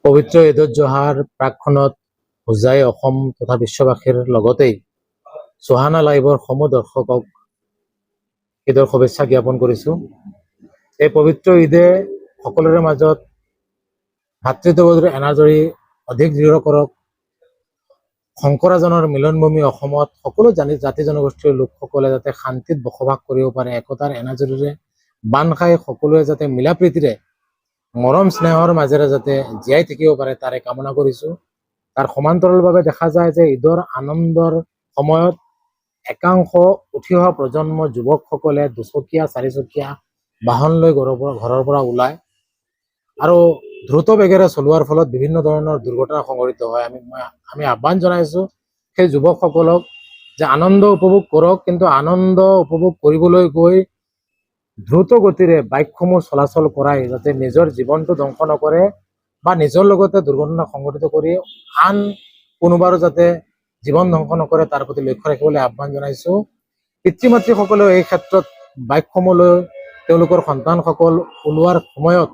পবিত্ৰ ঈদুজ জোহাৰ প্ৰাকখনত হোজাই অসম তথা বিশ্ববাসীৰ লগতেই চোহানা লাইভৰ সমূহ দৰ্শকক ঈদৰ শুভেচ্ছা জ্ঞাপন কৰিছোঁ। এই পবিত্ৰ ঈদে সকলোৰে মাজত ভাতৃত্ববোধৰ এনাজৰী অধিক দৃঢ় কৰক। শংকৰাজনৰ মিলনভূমি অসমত সকলো জাতি জনগোষ্ঠীৰ লোকসকলে যাতে শান্তিত বসবাস কৰিব পাৰে, একতাৰ এনাজৰীৰে বান্ধ খাই সকলোৱে যাতে মিলা প্ৰীতিৰে মৰম স্নেহৰ মাজেৰে যাতে জীয়াই থাকিব পাৰে তাৰে কামনা কৰিছোঁ। তাৰ সমান্তৰালভাৱে দেখা যায় যে ঈদৰ আনন্দৰ সময়ত একাংশ উঠি অহা প্ৰজন্ম যুৱকসকলে দুচকীয়া চাৰিচকীয়া বাহন লৈ ঘৰৰ পৰা ওলায় আৰু দ্ৰুত বেগেৰে চলোৱাৰ ফলত বিভিন্ন ধৰণৰ দুৰ্ঘটনা সংঘটিত হয়। আমি আহ্বান জনাইছোঁ সেই যুৱকসকলক যে আনন্দ উপভোগ কৰক, কিন্তু আনন্দ উপভোগ কৰিবলৈ গৈ দ্ৰুত গতিৰে বাইকসমূহ চলাচল কৰাই যাতে নিজৰ জীৱনটো ধ্বংস নকৰে বা নিজৰ লগতে দুৰ্ঘটনা সংঘটিত কৰি আন কোনোবাৰো যাতে জীৱন ধ্বংস নকৰে তাৰ প্ৰতি লক্ষ্য ৰাখিবলৈ আহ্বান জনাইছোঁ। পিতৃ মাতৃসকলেও এই ক্ষেত্ৰত বাইকসমূহ লৈ তেওঁলোকৰ সন্তানসকল ওলোৱাৰ সময়ত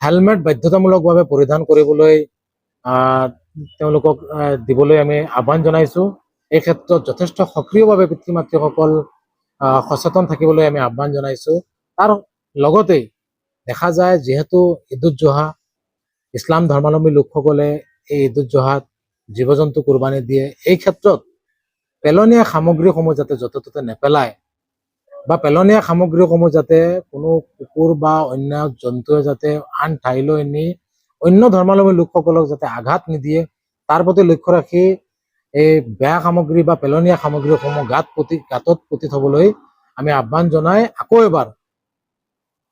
হেলমেট বাধ্যতামূলকভাৱে পৰিধান কৰিবলৈ তেওঁলোকক দিবলৈ আমি আহ্বান জনাইছোঁ। এই ক্ষেত্ৰত যথেষ্ট সক্ৰিয়ভাৱে পিতৃ মাতৃসকল সচেতন থাকিবলৈ আমি আহ্বান জনাইছোঁ। তাৰ লগতেই দেখা যায় যিহেতু ঈদুজ জোহা ইছলাম ধৰ্মাৱলম্বী লোকসকলে এই ঈদুজ জোহাত জীৱ জন্তু কুৰবানী দিয়ে, এই ক্ষেত্ৰত পেলনীয়া সামগ্ৰীসমূহ যাতে য'তে ত'তে নেপেলায় বা পেলনীয়া সামগ্ৰীসমূহ যাতে কোনো কুকুৰ বা অন্য জন্তুৱে যাতে আন ঠাইলৈ নি অন্য ধৰ্মাৱলম্বী লোকসকলক যাতে আঘাত নিদিয়ে তাৰ প্ৰতি লক্ষ্য ৰাখি এই বেয়া সামগ্ৰী বা পেলনীয়া সামগ্ৰীসমূহ গাঁতত পুতি থবলৈ আমি আহ্বান জনাই আকৌ এবাৰ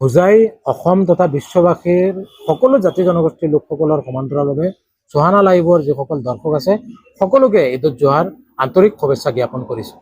হোজাই অসম তথা বিশ্ববাসীৰ সকলো জাতি জনগোষ্ঠীৰ লোকসকলৰ সমান্তৰালভাৱে চোহানা লাইভৰ যিসকল দৰ্শক আছে সকলোকে ঈদুজ জোহাৰ আন্তৰিক শুভেচ্ছা জ্ঞাপন কৰিছোঁ।